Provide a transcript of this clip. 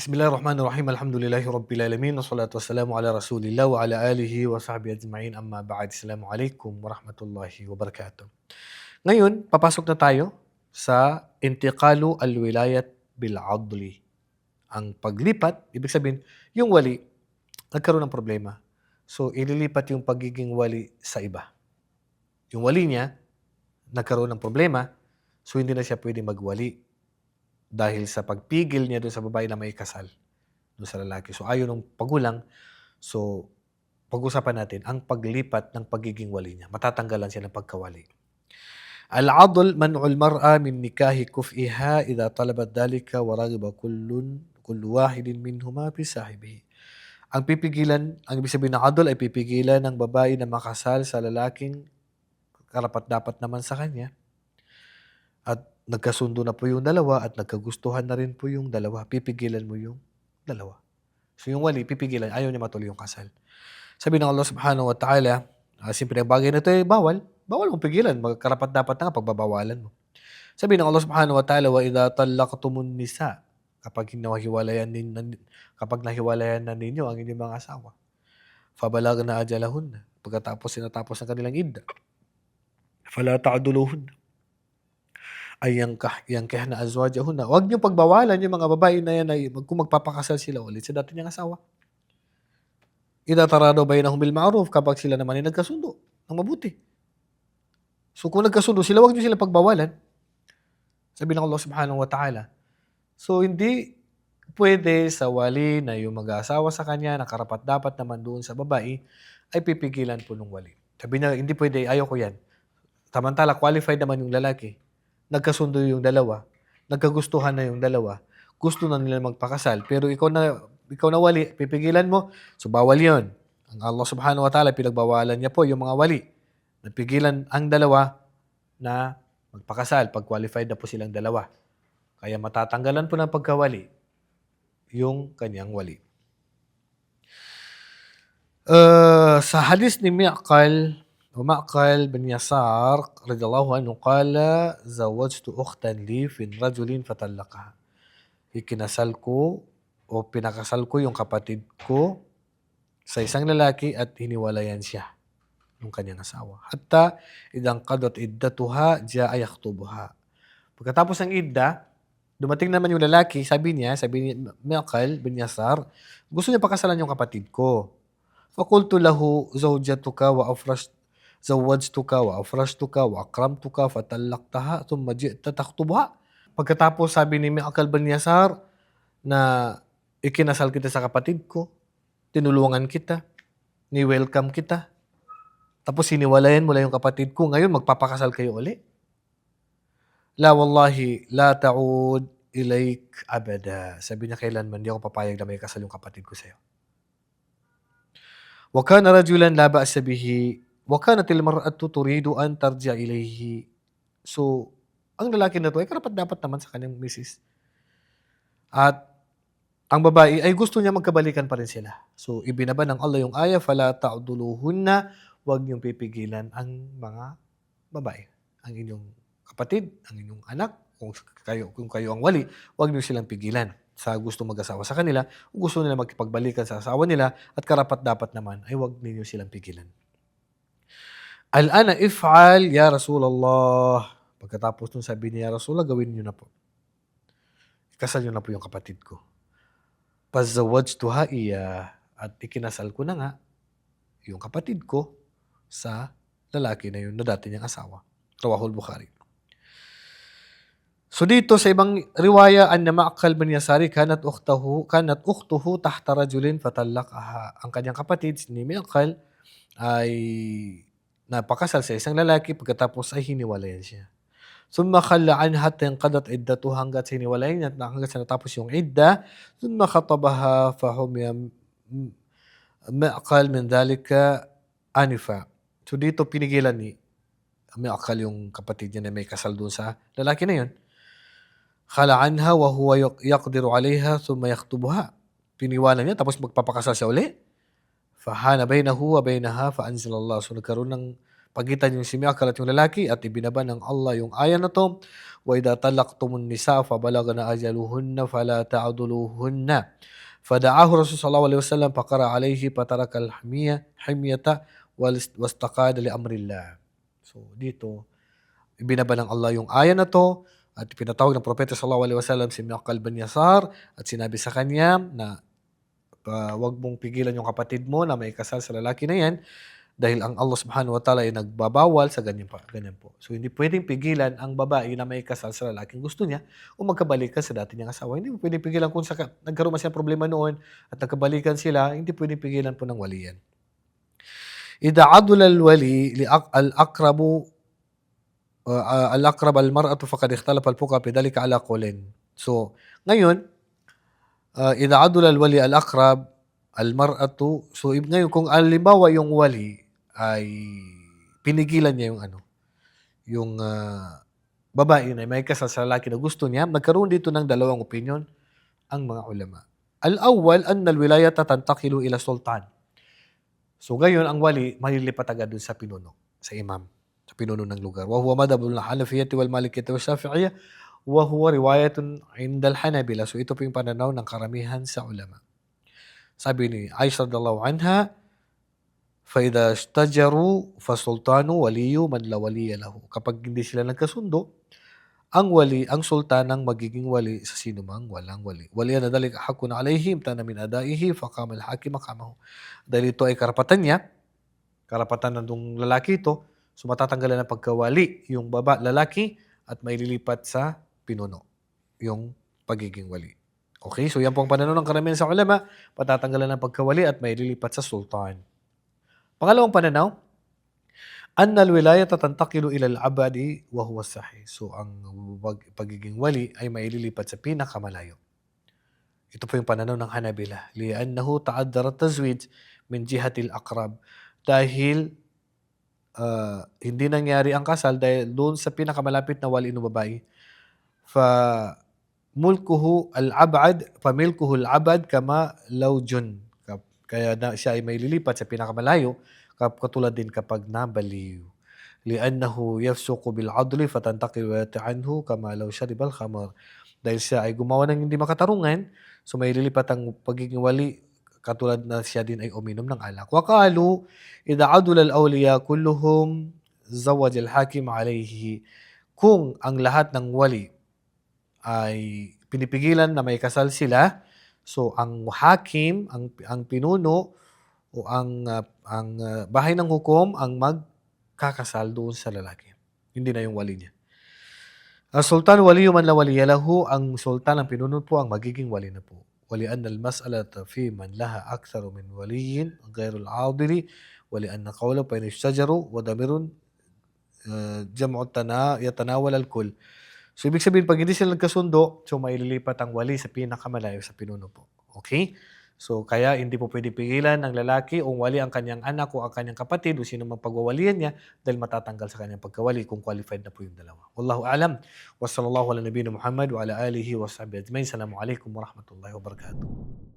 Bismillahirrahmanirrahim. Alhamdulillahi rabbil alamin. Wassalatu wassalamu ala Rasulillah wa ala alihi wa sahbihi ajma'in. Amma ba'd. Assalamualaikum warahmatullahi wabarakatuh. Ngayon, papasok na tayo sa intiqalu al-wilayat bil adli. Ang paglipat, ibig sabihin, yung wali, nagkaroon ng problema. So, ililipat yung pagiging wali sa iba. Yung wali niya, nagkaroon ng problema, so hindi na siya pwede magwali dahil sa pagpigil niya doon sa babae na may kasal doon sa lalaki. So, ayon ng pagulang, so, pag-usapan natin ang paglipat ng pagiging wali niya. Matatanggalan siya ng pagkawali. Al-adl man'ul mar'a min nikahi kuf'iha idha talabat dhalika wa raghiba kullu wahidin minhuma fi sahibihi. Ang pipigilan, ang ibig sabihin ng adl ay pipigilan ng babae na makasal sa lalaking karapat-dapat naman sa kanya. At nagkasundo na po yung dalawa at nagkagustuhan na rin po yung dalawa. Pipigilan mo yung dalawa. So yung wali, pipigilan. Ayaw niya matuloy yung kasal. Sabi ng Allah subhanahu wa ta'ala, simple ang bagay na ito ay bawal. Bawal mong pigilan. Karapat-dapat na nga pagbabawalan mo. Sabi ng Allah subhanahu wa ta'ala, wa idha talaqtumun nisa, kapag nahiwalayan na ninyo ang inyong mga asawa, fabalagna ajalahunna, pagkatapos sinatapos ng kanilang idda, fala ta'duluhunna, ay yankihna azwajahunna. Huwag niyo pagbawalan yung mga babae na yan ay kung magpapakasal sila ulit sa dati niyang asawa. Idha taradaw bainahum bil ma'ruf, kapag sila naman ay nagkasundo ng mabuti. So kung nagkasundo sila, huwag niyo sila pagbawalan. Sabi ng Allah subhanahu wa ta'ala. So hindi pwede sa wali na yung mag-aasawa sa kanya na karapat-dapat naman doon sa babae ay pipigilan po ng wali. Sabi niya, hindi pwede, ayaw ko yan. Samantala, qualified naman yung lalaki. Nagkasundo yung dalawa, nagkagustuhan na yung dalawa, gusto na nila magpakasal, pero ikaw na wali, pipigilan mo, so bawal yun. Ang Allah subhanahu wa ta'ala, pinagbawalan niya po yung mga wali. Napigilan ang dalawa na magpakasal pag qualified na po silang dalawa. Kaya matatanggalan po ng pagkawali yung kanyang wali. Sa hadis ni Ma'qal bin Yasar radhiyallahu anhu qala zawajtu ukhtan li fin rajulin fatallaqaha. Ikinasal ko o pinakasal ko yung kapatid ko sa isang lalaki at hiniwalayan siya ng kanyang asawa. Hatta idang qadat iddatuha jaa yakhtubuha. Pagkatapos ng idda, dumating naman yung lalaki, sabi ni Ma'qal bin Yasar, gusto niya pakasalan yung kapatid ko. Faqultu lahu zawjatuka wa zawwajtuka wa afrashtuka wa akramtuka fatallaqtaha thumma ji'ta takhtubuha. Pagkatapos sabi ni Ma'qal bin Yasar na ikinasal kita sa kapatid ko, tinulungan kita, ni-welcome kita, tapos hiniwalayan mo lang yung kapatid ko, ngayon magpapakasal kayo uli. La wallahi, la ta'ud ilaik abada. Sabi niya, kailanman di ako papayag na may kasal yung kapatid ko sa'yo. Wa kana rajulan la ba'sa bihi wa kanatil mar'atu turidu an tarji'a ilayhi. So, ang lalaki na to ay karapat-dapat naman sa kanyang misis. At ang babae ay gusto niya magkabalikan pa rin sila. So, ibinaba ng Allah yung ayah, fala ta'duluhunna, huwag niyong pipigilan ang mga babae. Ang inyong kapatid, ang inyong anak, kung kayo ang wali, huwag niyo silang pigilan sa gusto mag-asawa sa kanila, kung gusto nila magkipagbalikan sa asawa nila, at karapat-dapat naman ay huwag ninyo silang pigilan. Al-ana if'al ya Rasulullah. Pagkatapos nung sabi niya, Rasulullah, gawin niyo na po. Kasal niyo na po yung kapatid ko. Fazawajtuha iya, at ikinasal ko na nga yung kapatid ko sa lalaki na yun na dati niyang asawa. Rawahul Bukhari. So dito sa ibang riwaya, anna Ma'qal bin Yasari kanat ukhtuhu tahta rajulin fatallaqaha. Ang kanyang kapatid, si Ma'qal, ay napakasal sa isang lalaki, pagkatapos ay hiniwalayan siya. Summa khalla anha hatta inqadat iddatuha, hanggat hiniwalayan niya, hanggat sa natapos yung idda. Summa khatabaha fahumiya Ma'qal min dhalika anifa. So dito pinigilan ni Ma'qal yung kapatid niya na may kasal doon sa lalaki na yun. Khala anha wa huwa yaqdiru alayha thumma yakhtubuha. Piniwanan niya tapos magpapakasal siya uli. Fahana bainahu wa bainaha fa anzalallah. So nagkaroon ng pagitan yung simiakal at yung lalaki at ibinaba ng Allah yung aya na to, wa idza talaqtumun nisa fa balagna ajaluhunna fala ta'dhuluhunna. Fada'ahu Rasul sallallahu alaihi wasallam faqara alaihi fataraka himyata wastaqada li amrillah. So dito ibinaba ng Allah yung aya na to at pinatawag ng propeta sallallahu alaihi wasallam si Maqal bin Yasar at sinabi sa kanya na wag mong pigilan yung kapatid mo na may kasal sa lalaki na yan dahil ang Allah subhanahu wa ta'ala ay nagbabawal sa ganyan po. So hindi pwedeng pigilan ang babae na may kasal sa lalaking gusto niya o magkabalikan sa dati niyang asawa. Hindi mo pwedeng pigilan kung nagkaroon man siya problema noon at nagkabalikan sila, hindi pwedeng pigilan po ng wali yan. Idha adula al-wali al-aqrabu al-aqrab al-mar'atu faqad ikhtalafa al-fuqaha fi dhalika ala qawlain. So, ngayon, idha adula al-wali al-aqrab al-mar'atu, so ngayon kung halimbawa yung wali ay pinigilan niya yung yung babae na may kasal sa lalaki na gusto niya, nagkaroon dito ng dalawang opinion ang mga ulama. Al-awwal anna al-wilayata tantaqilu ila sultan. So ngayon ang wali malilipat agad dun sa pinuno, sa imam, sa pinuno ng lugar. Wa huwa madhabul Hanafiyyah wal Malikiyyah wal Shafi'iyyah wa huwa riwayatun 'inda al-Hanabila. So ito po yung pananaw ng karamihan sa ulama. Sabi ni Aisha radhiyallahu anha, fa idha istajaru fa sultanu waliyyu man la waliya lahu. Kapag hindi sila nagkasundo, ang wali, ang sultan ang magiging wali sa sino mang walang wali. Waliyan na dalik hakun alayhim tana min adaihi faqama al-hakim maqamahu. Dahil ito ay karapatan niya, karapatan ng lalaki ito, so matatanggalan ng pagkawali yung lalaki at maililipat sa pinuno, yung pagiging wali. Okay, so yan po ang pananaw ng karamihan sa ulama, patatanggalan ng pagkawali at maililipat sa sultan. Pangalawang pananaw, anna al-wilayata tantaqilu ila al-abadi wa huwa sahih. So ang pagiging wali ay maililipat sa pinakamalayo. Ito po yung pananaw ng Hanabila. Li'annahu ta'addara tazwij min jihati al-aqrab. Dahil hindi nangyari ang kasal dahil doon sa pinakamalapit na wali ng babae. Fa mulkuhu al-abad kama lawjun. Kaya siya ay maililipat sa pinakamalayo katulad din kapag nabaliw. Li'annahu yafsuqu bil adli fatantaqil wilayati anhu kama law shariba al-khamar. Dahil siya ay gumawa ng hindi makatarungan, so may lilipat ang pagiging wali katulad na siya din ay uminom ng alak. Wa qalu idha adula al-awliya kulluhum zawaj al-hakim alayhi. Kung ang lahat ng wali ay pinipigilan na may kasal sila, so ang hakim, ang pinuno o ang bahay ng hukom ang magkakasal doon sa lalaki. Hindi na yung wali niya. Sultan waliyu man la waliya lahu, ang sultan ang pinuno po ang magiging wali na po. ولأن المسألة في من لها أكثر من ولي غير العاضل ولأن قوله بين الشجر وضمير جمع يتناول الكل. So ibig sabihin pag hindi sila nagkasundo, so maililipat ang wali sa pinakamalayo sa pinuno po. Okay? So kaya hindi po pwede pigilan ng lalaki o wali ang kanyang anak o ang kanyang kapatid o sino mang pagwawalian niya dahil matatanggal sa kanyang pagkawali kung qualified na po yung dalawa. Wallahu a'lam. Wa sallallahu ala nabiyina Muhammad wa ala alihi wa sahbihi ajma'in. Assalamu alaikum warahmatullahi wabarakatuh.